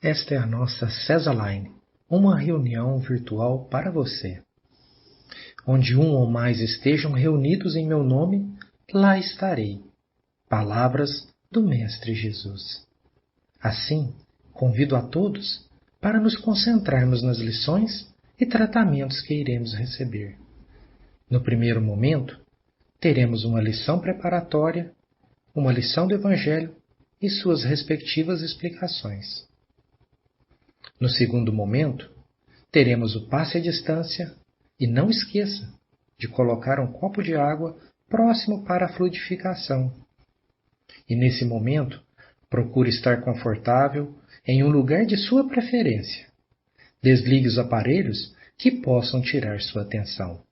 Esta é a nossa Cesaline, uma reunião virtual para você. Onde um ou mais estejam reunidos em meu nome, lá estarei. Palavras do Mestre Jesus. Assim, convido a todos para nos concentrarmos nas lições e tratamentos que iremos receber. No primeiro momento, teremos uma lição preparatória, uma lição do Evangelho e suas respectivas explicações. No segundo momento, teremos o passe à distância e não esqueça de colocar um copo de água próximo para a fluidificação. E nesse momento, procure estar confortável em um lugar de sua preferência. Desligue os aparelhos que possam tirar sua atenção.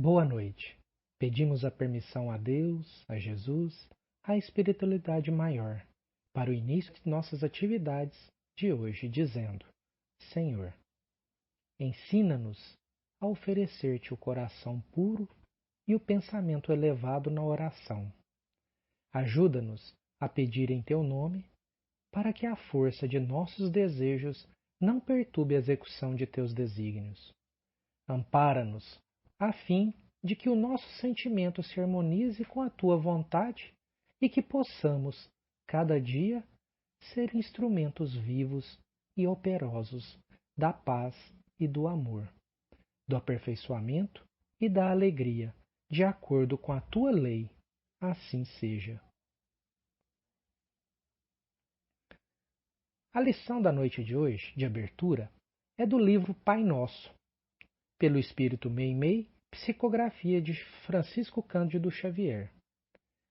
Boa noite. Pedimos a permissão a Deus, a Jesus, à espiritualidade maior, para o início de nossas atividades de hoje, dizendo: Senhor, ensina-nos a oferecer-te o coração puro e o pensamento elevado na oração. Ajuda-nos a pedir em teu nome, para que a força de nossos desejos não perturbe a execução de teus desígnios. Ampara-nos a fim de que o nosso sentimento se harmonize com a tua vontade e que possamos, cada dia, ser instrumentos vivos e operosos da paz e do amor, do aperfeiçoamento e da alegria, de acordo com a tua lei. Assim seja. A lição da noite de hoje, de abertura, é do livro Pai Nosso, pelo Espírito Meimei, psicografia de Francisco Cândido Xavier.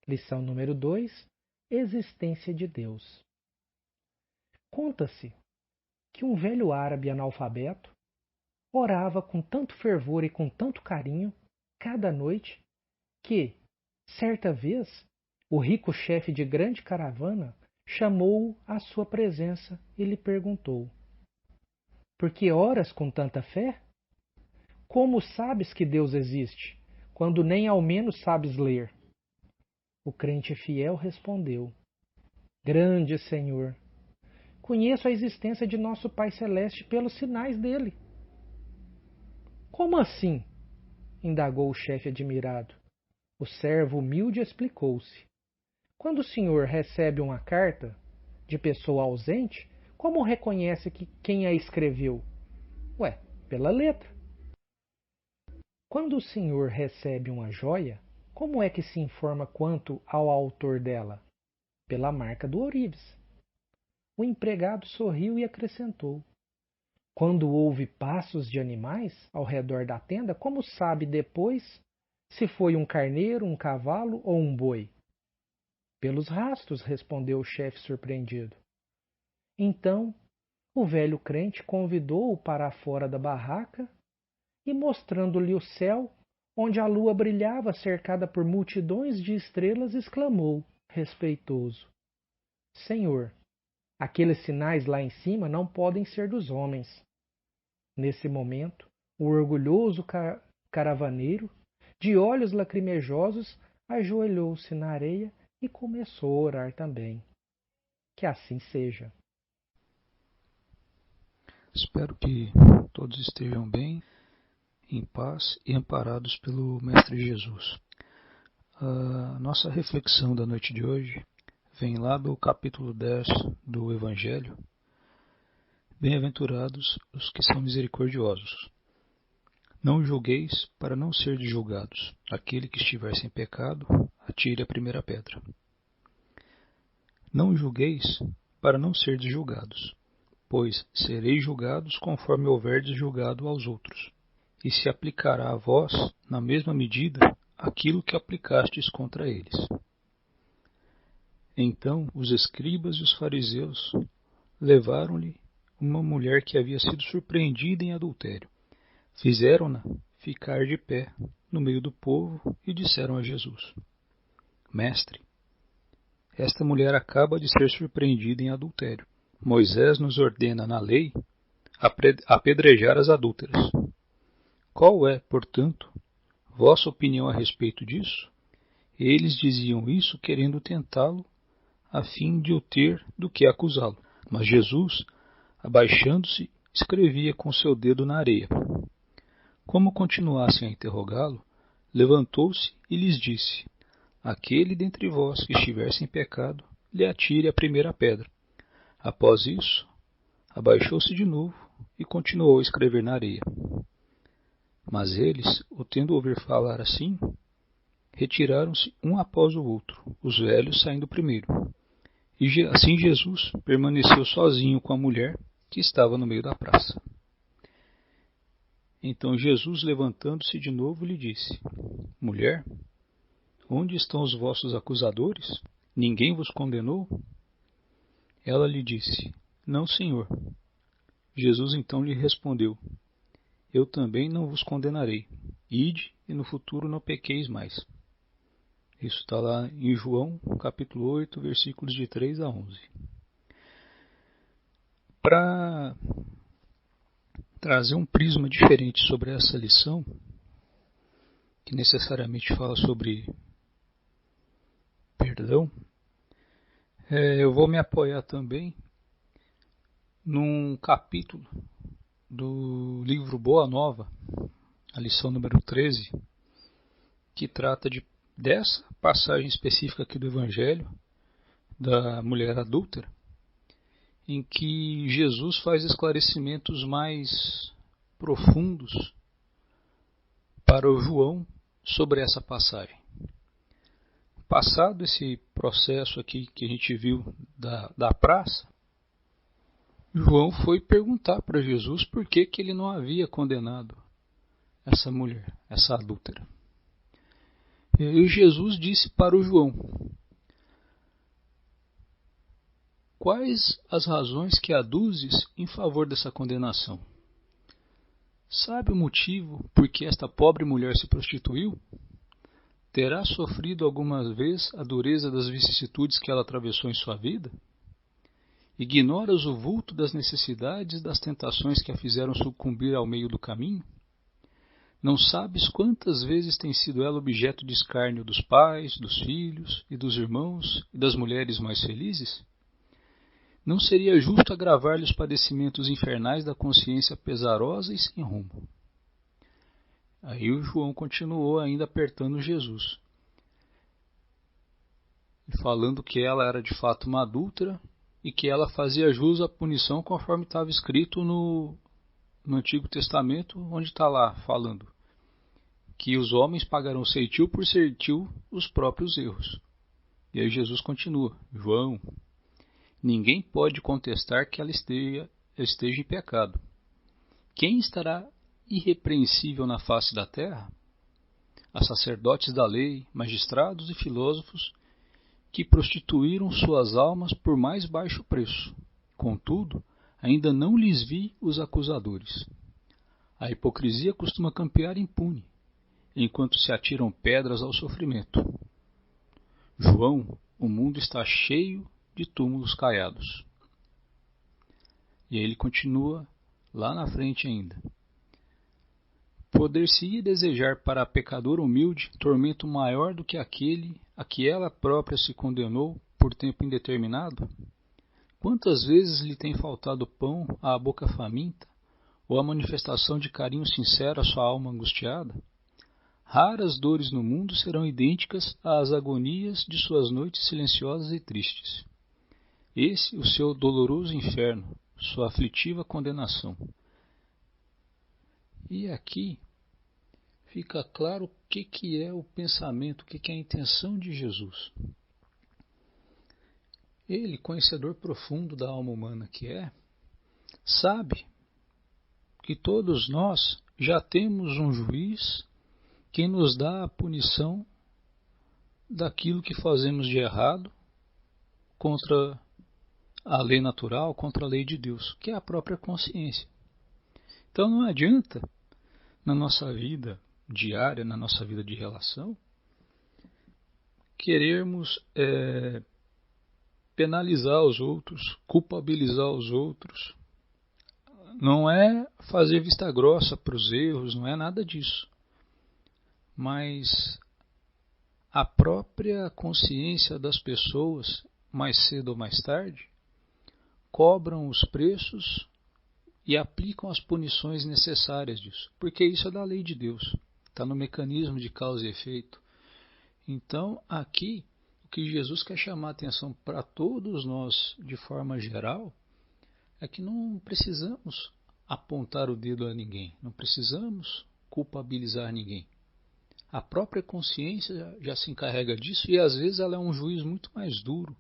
Lição número 2, Existência de Deus. Conta-se que um velho árabe analfabeto orava com tanto fervor e com tanto carinho cada noite que, certa vez, o rico chefe de grande caravana chamou-o à sua presença e lhe perguntou: Por que oras com tanta fé? Como sabes que Deus existe, quando nem ao menos sabes ler? O crente fiel respondeu: Grande Senhor, conheço a existência de nosso Pai Celeste pelos sinais dele. Como assim? Indagou o chefe admirado. O servo humilde explicou-se. Quando o senhor recebe uma carta de pessoa ausente, como reconhece quem a escreveu? Ué, pela letra. Quando o senhor recebe uma joia, como é que se informa quanto ao autor dela? Pela marca do ourives. O empregado sorriu e acrescentou: quando houve passos de animais ao redor da tenda, como sabe depois se foi um carneiro, um cavalo ou um boi? Pelos rastros, respondeu o chefe surpreendido. Então, o velho crente convidou-o para fora da barraca e, mostrando-lhe o céu, onde a lua brilhava cercada por multidões de estrelas, exclamou, respeitoso: Senhor, aqueles sinais lá em cima não podem ser dos homens. Nesse momento, o orgulhoso caravaneiro, de olhos lacrimejosos, ajoelhou-se na areia e começou a orar também. Que assim seja. Espero que todos estejam bem, em paz e amparados pelo Mestre Jesus. A nossa reflexão da noite de hoje vem lá do capítulo 10 do Evangelho. Bem-aventurados os que são misericordiosos. Não julgueis para não serdes julgados. Aquele que estiver sem pecado, atire a primeira pedra. Não julgueis para não serdes julgados, pois sereis julgados conforme houverdes julgado aos outros, e se aplicará a vós, na mesma medida, aquilo que aplicastes contra eles. Então os escribas e os fariseus levaram-lhe uma mulher que havia sido surpreendida em adultério. Fizeram-na ficar de pé no meio do povo e disseram a Jesus: Mestre, esta mulher acaba de ser surpreendida em adultério. Moisés nos ordena na lei apedrejar as adúlteras. Qual é, portanto, vossa opinião a respeito disso? Eles diziam isso querendo tentá-lo, a fim de o ter do que acusá-lo. Mas Jesus, abaixando-se, escrevia com seu dedo na areia. Como continuassem a interrogá-lo, levantou-se e lhes disse: Aquele dentre vós que estiver sem pecado, lhe atire a primeira pedra. Após isso, abaixou-se de novo e continuou a escrever na areia. Mas eles, o tendo ouvir falar assim, retiraram-se um após o outro, os velhos saindo primeiro. E assim Jesus permaneceu sozinho com a mulher que estava no meio da praça. Então Jesus, levantando-se de novo, lhe disse: Mulher, onde estão os vossos acusadores? Ninguém vos condenou? Ela lhe disse: Não, Senhor. Jesus então lhe respondeu: Eu também não vos condenarei. Ide e no futuro não pequeis mais. Isso está lá em João, capítulo 8, versículos de 3 a 11. Para trazer um prisma diferente sobre essa lição, que necessariamente fala sobre perdão, eu vou me apoiar também num capítulo do livro Boa Nova, a lição número 13, que trata dessa passagem específica aqui do Evangelho, da mulher adúltera, em que Jesus faz esclarecimentos mais profundos para o João sobre essa passagem. Passado esse processo aqui que a gente viu da praça, João foi perguntar para Jesus por que ele não havia condenado essa mulher, essa adúltera. E Jesus disse para o João: Quais as razões que aduzes em favor dessa condenação? Sabe o motivo por que esta pobre mulher se prostituiu? Terá sofrido alguma vez a dureza das vicissitudes que ela atravessou em sua vida? Ignoras o vulto das necessidades e das tentações que a fizeram sucumbir ao meio do caminho? Não sabes quantas vezes tem sido ela objeto de escárnio dos pais, dos filhos e dos irmãos e das mulheres mais felizes? Não seria justo agravar-lhe os padecimentos infernais da consciência pesarosa e sem rumo? Aí o João continuou ainda apertando Jesus. falando que ela era de fato uma adúltera e que ela fazia jus à punição conforme estava escrito no Antigo Testamento, onde está lá falando que os homens pagarão ceitil por ceitil os próprios erros. E aí Jesus continua: João, ninguém pode contestar que ela esteja em pecado. Quem estará irrepreensível na face da terra? A sacerdotes da lei, magistrados e filósofos que prostituíram suas almas por mais baixo preço. Contudo, ainda não lhes vi os acusadores. A hipocrisia costuma campear impune, enquanto se atiram pedras ao sofrimento. João, o mundo está cheio de túmulos caiados. E aí ele continua lá na frente ainda. Poder-se-ia desejar para a pecadora humilde tormento maior do que aquele a que ela própria se condenou por tempo indeterminado? Quantas vezes lhe tem faltado pão à boca faminta, ou a manifestação de carinho sincero à sua alma angustiada? Raras dores no mundo serão idênticas às agonias de suas noites silenciosas e tristes. Esse o seu doloroso inferno, sua aflitiva condenação. E aqui fica claro o que é o pensamento, o que é a intenção de Jesus. Ele, conhecedor profundo da alma humana que é, sabe que todos nós já temos um juiz que nos dá a punição daquilo que fazemos de errado contra a lei natural, contra a lei de Deus, que é a própria consciência. Então não adianta, na nossa vida diária, na nossa vida de relação, querermos penalizar os outros, culpabilizar os outros. Não é fazer vista grossa para os erros, não é nada disso. Mas a própria consciência das pessoas, mais cedo ou mais tarde, cobram os preços e aplicam as punições necessárias disso, porque isso é da lei de Deus, está no mecanismo de causa e efeito. Então, aqui, o que Jesus quer chamar a atenção para todos nós, de forma geral, é que não precisamos apontar o dedo a ninguém, não precisamos culpabilizar ninguém. A própria consciência já se encarrega disso e às vezes ela é um juiz muito mais duro,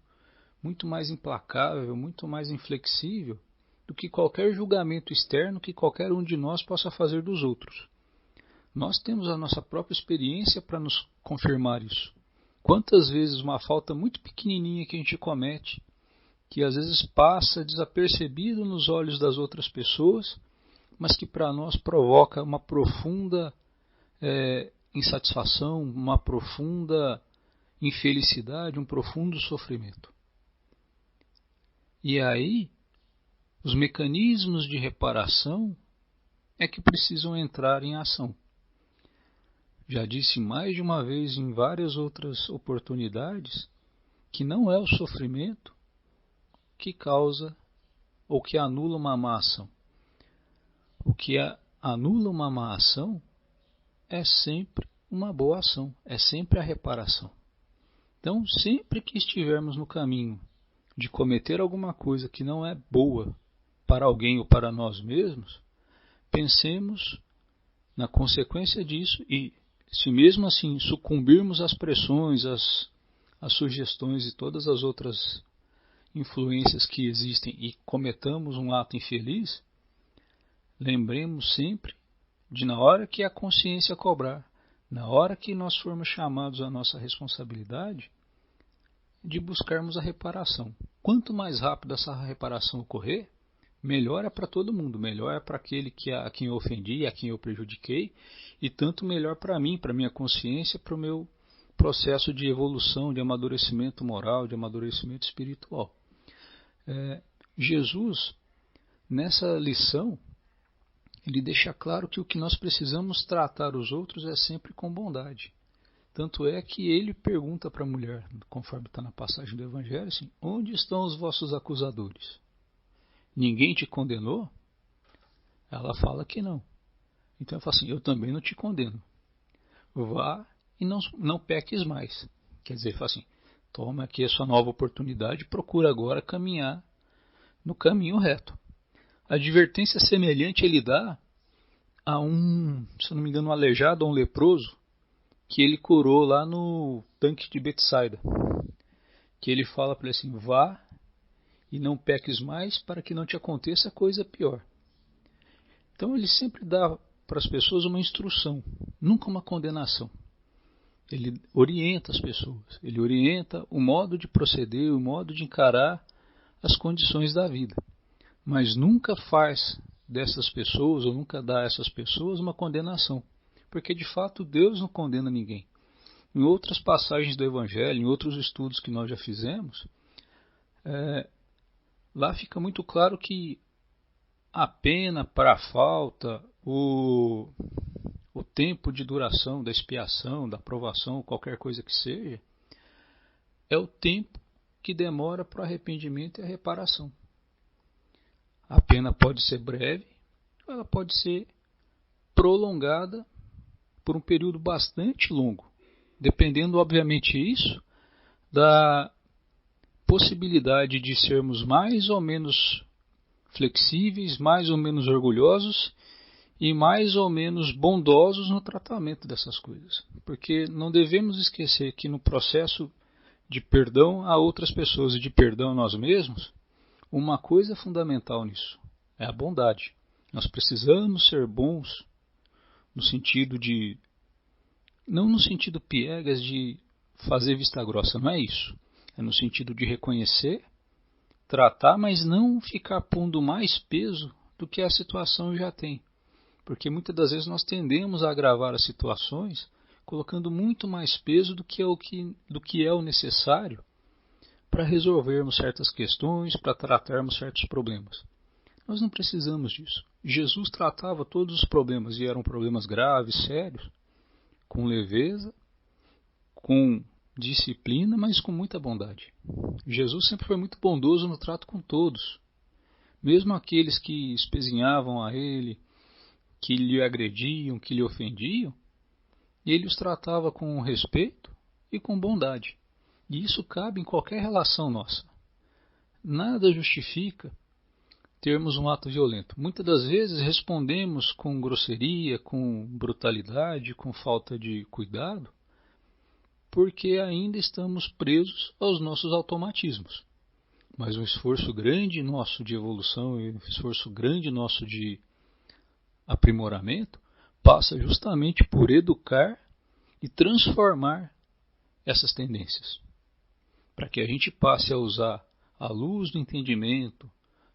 muito mais implacável, muito mais inflexível do que qualquer julgamento externo que qualquer um de nós possa fazer dos outros. Nós temos a nossa própria experiência para nos confirmar isso. Quantas vezes uma falta muito pequenininha que a gente comete, que às vezes passa desapercebido nos olhos das outras pessoas, mas que para nós provoca uma profunda insatisfação, uma profunda infelicidade, um profundo sofrimento. E aí, os mecanismos de reparação é que precisam entrar em ação. Já disse mais de uma vez em várias outras oportunidades que não é o sofrimento que causa ou que anula uma má ação. O que anula uma má ação é sempre uma boa ação, é sempre a reparação. Então, sempre que estivermos no caminho de cometer alguma coisa que não é boa para alguém ou para nós mesmos, pensemos na consequência disso e, se mesmo assim sucumbirmos às pressões, às sugestões e todas as outras influências que existem e cometamos um ato infeliz, lembremos sempre de, na hora que a consciência cobrar, na hora que nós formos chamados à nossa responsabilidade, de buscarmos a reparação. Quanto mais rápido essa reparação ocorrer, melhor é para todo mundo, melhor é para aquele a quem eu ofendi, a quem eu prejudiquei, e tanto melhor para mim, para a minha consciência, para o meu processo de evolução, de amadurecimento moral, de amadurecimento espiritual. Jesus, nessa lição, ele deixa claro que o que nós precisamos tratar os outros é sempre com bondade. Tanto é que ele pergunta para a mulher, conforme está na passagem do Evangelho, assim, onde estão os vossos acusadores? Ninguém te condenou? Ela fala que não. Então eu falo assim, eu também não te condeno. Vá e não peques mais. Quer dizer, fala assim, Toma aqui a sua nova oportunidade e procura agora caminhar no caminho reto. A advertência semelhante ele dá a se não me engano, um aleijado ou um leproso que ele curou lá no tanque de Betsaida. Que ele fala para ele assim: vá e não peques mais para que não te aconteça coisa pior. Então ele sempre dá para as pessoas uma instrução, nunca uma condenação. Ele orienta as pessoas, ele orienta o modo de proceder, o modo de encarar as condições da vida. Mas nunca faz dessas pessoas, ou nunca dá a essas pessoas uma condenação. Porque de fato Deus não condena ninguém. Em outras passagens do Evangelho, em outros estudos que nós já fizemos, lá fica muito claro que a pena para a falta, o tempo de duração da expiação, da provação, qualquer coisa que seja, é o tempo que demora para o arrependimento e a reparação. A pena pode ser breve, ou ela pode ser prolongada por um período bastante longo, dependendo, obviamente, isso da possibilidade de sermos mais ou menos flexíveis, mais ou menos orgulhosos e mais ou menos bondosos no tratamento dessas coisas. Porque não devemos esquecer que no processo de perdão a outras pessoas e de perdão a nós mesmos, uma coisa fundamental nisso é a bondade. Nós precisamos ser bons no sentido de, não no sentido piegas de fazer vista grossa, não é isso. É no sentido de reconhecer, tratar, mas não ficar pondo mais peso do que a situação já tem. Porque muitas das vezes nós tendemos a agravar as situações colocando muito mais peso do que é o necessário para resolvermos certas questões, para tratarmos certos problemas. Nós não precisamos disso. Jesus tratava todos os problemas, e eram problemas graves, sérios, com leveza, com disciplina, mas com muita bondade. Jesus sempre foi muito bondoso no trato com todos. Mesmo aqueles que espezinhavam a ele, que lhe agrediam, que lhe ofendiam, ele os tratava com respeito e com bondade. E isso cabe em qualquer relação nossa. Nada justifica termos um ato violento. Muitas das vezes respondemos com grosseria, com brutalidade, com falta de cuidado, porque ainda estamos presos aos nossos automatismos. Mas um esforço grande nosso de evolução e um esforço grande nosso de aprimoramento passa justamente por educar e transformar essas tendências, para que a gente passe a usar a luz do entendimento,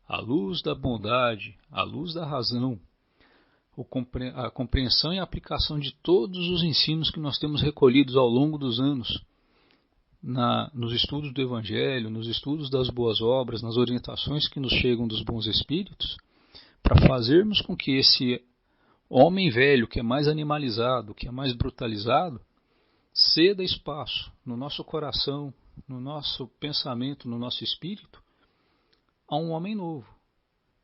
a luz da bondade, a luz da razão, a compreensão e a aplicação de todos os ensinos que nós temos recolhidos ao longo dos anos, nos estudos do Evangelho, nos estudos das boas obras, nas orientações que nos chegam dos bons espíritos, para fazermos com que esse homem velho, que é mais animalizado, que é mais brutalizado, ceda espaço no nosso coração, no nosso pensamento, no nosso espírito, a um homem novo,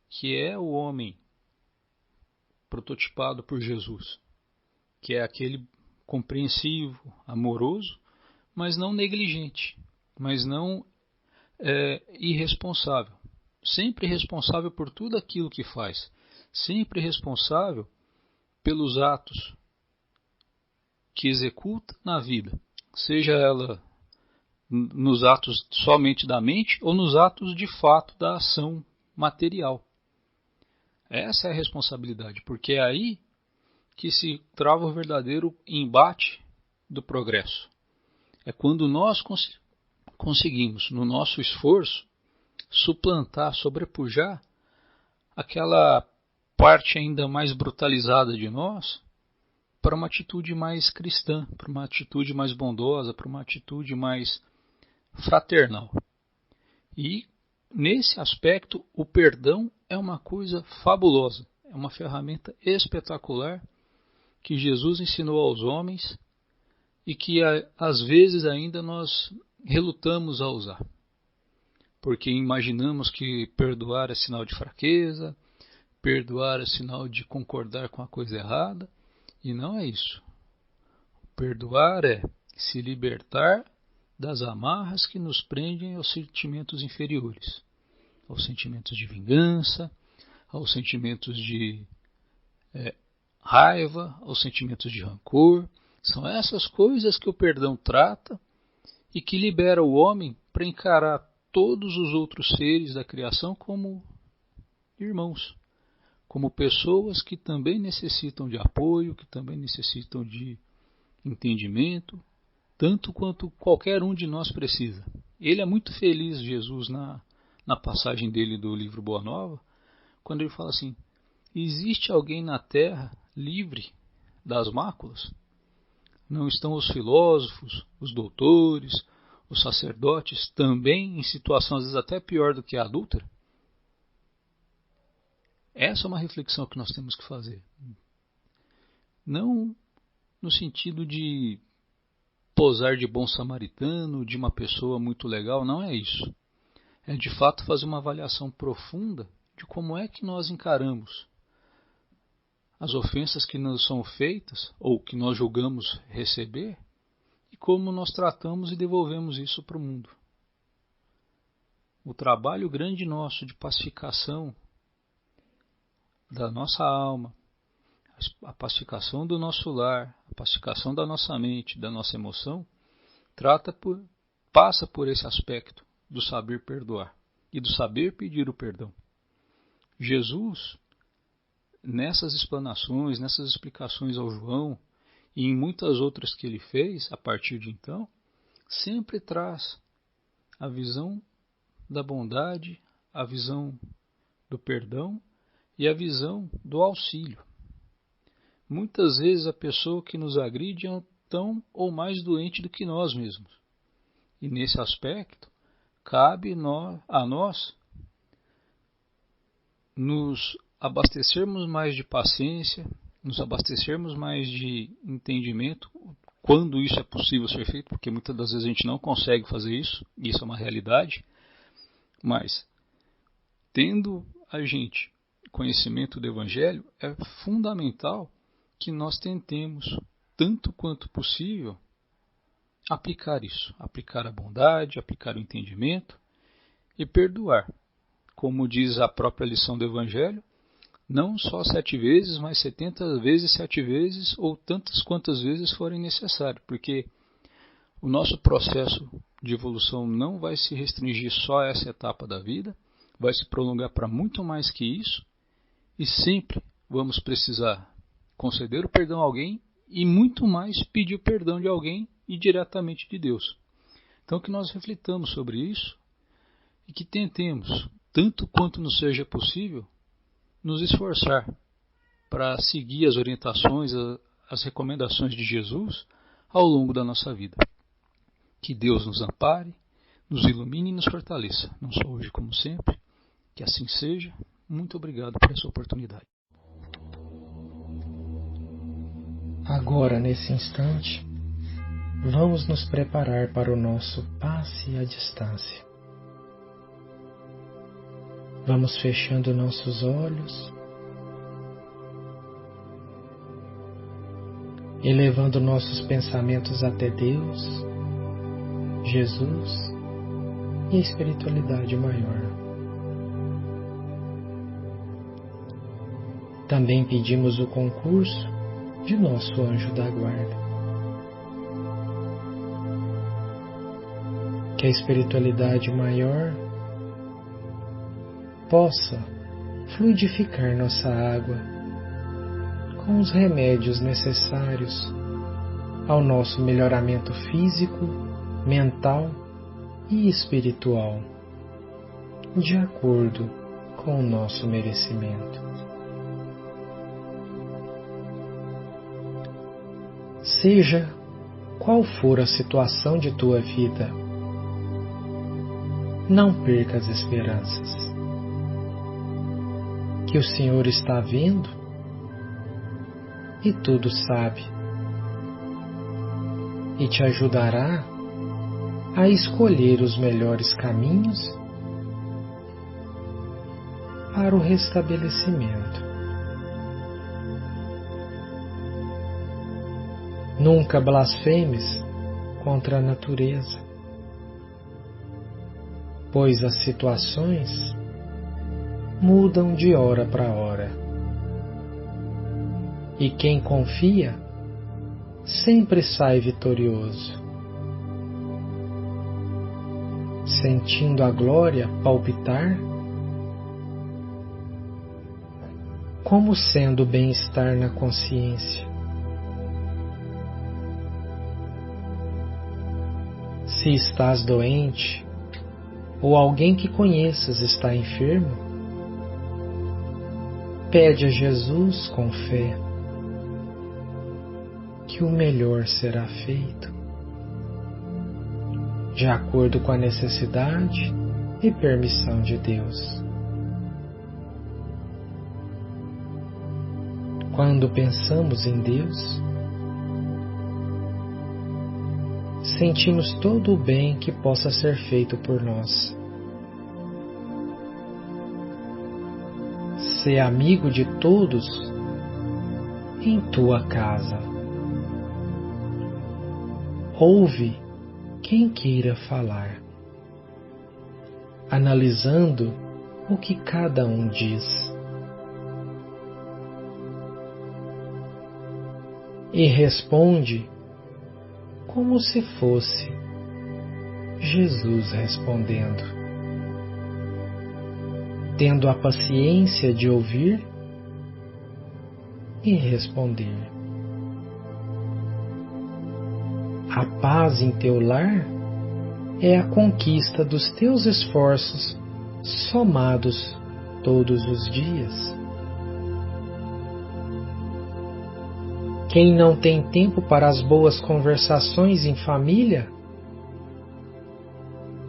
que é o homem prototipado por Jesus, que é aquele compreensivo, amoroso, mas não negligente, mas não irresponsável. Sempre responsável por tudo aquilo que faz, sempre responsável pelos atos que executa na vida, seja ela nos atos somente da mente ou nos atos de fato da ação material. Essa é a responsabilidade, porque é aí que se trava o verdadeiro embate do progresso. É quando nós conseguimos, no nosso esforço, suplantar, sobrepujar aquela parte ainda mais brutalizada de nós para uma atitude mais cristã, para uma atitude mais bondosa, para uma atitude mais fraternal. E, nesse aspecto, o perdão é uma coisa fabulosa, é uma ferramenta espetacular que Jesus ensinou aos homens e que, às vezes, ainda nós relutamos a usar. Porque imaginamos que perdoar é sinal de fraqueza, perdoar é sinal de concordar com a coisa errada, e não é isso. Perdoar é se libertar das amarras que nos prendem aos sentimentos inferiores, aos sentimentos de vingança, aos sentimentos de raiva, aos sentimentos de rancor. São essas coisas que o perdão trata e que libera o homem para encarar todos os outros seres da criação como irmãos, como pessoas que também necessitam de apoio, que também necessitam de entendimento, tanto quanto qualquer um de nós precisa. Ele é muito feliz, Jesus, na passagem dele do livro Boa Nova, quando ele fala assim: existe alguém na terra livre das máculas? Não estão os filósofos, os doutores, os sacerdotes também em situação às vezes até pior do que a adúltera? Essa é uma reflexão que nós temos que fazer. Não no sentido de posar de bom samaritano, de uma pessoa muito legal, não é isso. É de fato fazer uma avaliação profunda de como é que nós encaramos as ofensas que nos são feitas ou que nós julgamos receber e como nós tratamos e devolvemos isso para o mundo. O trabalho grande nosso de pacificação da nossa alma, a pacificação do nosso lar, a pacificação da nossa mente, da nossa emoção, passa por esse aspecto do saber perdoar e do saber pedir o perdão. Jesus, nessas explanações, nessas explicações ao João e em muitas outras que ele fez a partir de então, sempre traz a visão da bondade, a visão do perdão e a visão do auxílio. Muitas vezes a pessoa que nos agride é tão ou mais doente do que nós mesmos. E nesse aspecto, cabe a nós nos abastecermos mais de paciência, nos abastecermos mais de entendimento, quando isso é possível ser feito, porque muitas das vezes a gente não consegue fazer isso, e isso é uma realidade, mas tendo a gente conhecimento do Evangelho, é fundamental que nós tentemos, tanto quanto possível, aplicar isso, aplicar a bondade, aplicar o entendimento e perdoar. Como diz a própria lição do Evangelho, não só 7 vezes, mas 70 vezes 7 vezes, ou tantas quantas vezes forem necessário, porque o nosso processo de evolução não vai se restringir só a essa etapa da vida, vai se prolongar para muito mais que isso, e sempre vamos precisar conceder o perdão a alguém e muito mais pedir o perdão de alguém e diretamente de Deus. Então que nós reflitamos sobre isso e que tentemos, tanto quanto nos seja possível, nos esforçar para seguir as orientações, as recomendações de Jesus ao longo da nossa vida. Que Deus nos ampare, nos ilumine e nos fortaleça, não só hoje como sempre. Que assim seja. Muito obrigado por essa oportunidade. Agora, nesse instante, vamos nos preparar para o nosso passe à distância. Vamos fechando nossos olhos, elevando nossos pensamentos até Deus, Jesus e a espiritualidade maior. Também pedimos o concurso de nosso anjo da guarda. Que a espiritualidade maior possa fluidificar nossa água com os remédios necessários ao nosso melhoramento físico, mental e espiritual, de acordo com o nosso merecimento. Seja qual for a situação de tua vida, não perca as esperanças. Que o Senhor está vendo e tudo sabe, e te ajudará a escolher os melhores caminhos para o restabelecimento. Nunca blasfemes contra a natureza, pois as situações mudam de hora para hora. E quem confia sempre sai vitorioso, sentindo a glória palpitar, como sendo bem-estar na consciência. Se estás doente, ou alguém que conheças está enfermo, pede a Jesus com fé que o melhor será feito, de acordo com a necessidade e permissão de Deus. Quando pensamos em Deus, sentimos todo o bem que possa ser feito por nós. Sê amigo de todos em tua casa. Ouve quem queira falar, analisando o que cada um diz. E responde como se fosse Jesus respondendo, tendo a paciência de ouvir e responder. A paz em teu lar é a conquista dos teus esforços somados todos os dias. Quem não tem tempo para as boas conversações em família,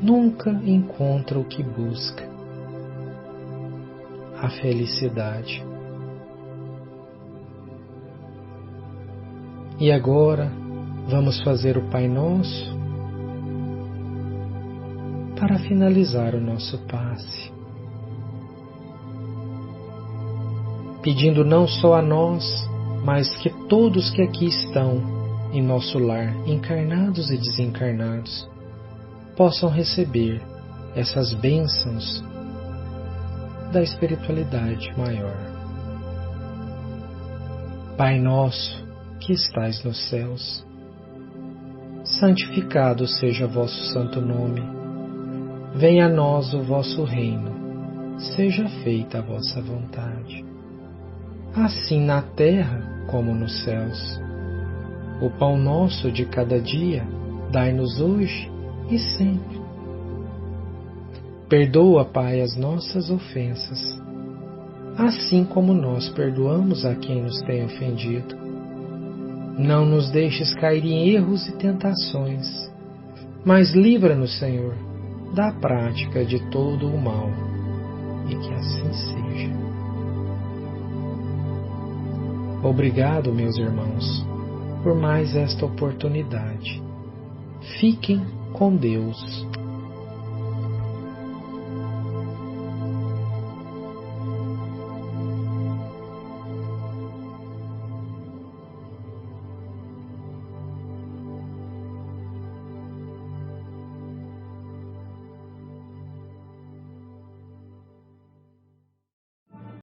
nunca encontra o que busca: a felicidade. E agora vamos fazer o Pai Nosso para finalizar o nosso passe, pedindo não só a nós, mas que todos que aqui estão em nosso lar, encarnados e desencarnados, possam receber essas bênçãos da espiritualidade maior. Pai nosso que estais nos céus, santificado seja vosso santo nome. Venha a nós o vosso reino. Seja feita a vossa vontade, assim na terra como nos céus. O pão nosso de cada dia dai-nos hoje e sempre. Perdoa, Pai, as nossas ofensas, assim como nós perdoamos a quem nos tem ofendido. Não nos deixes cair em erros e tentações, mas livra-nos, Senhor, da prática de todo o mal, e que assim seja. Obrigado, meus irmãos, por mais esta oportunidade. Fiquem com Deus.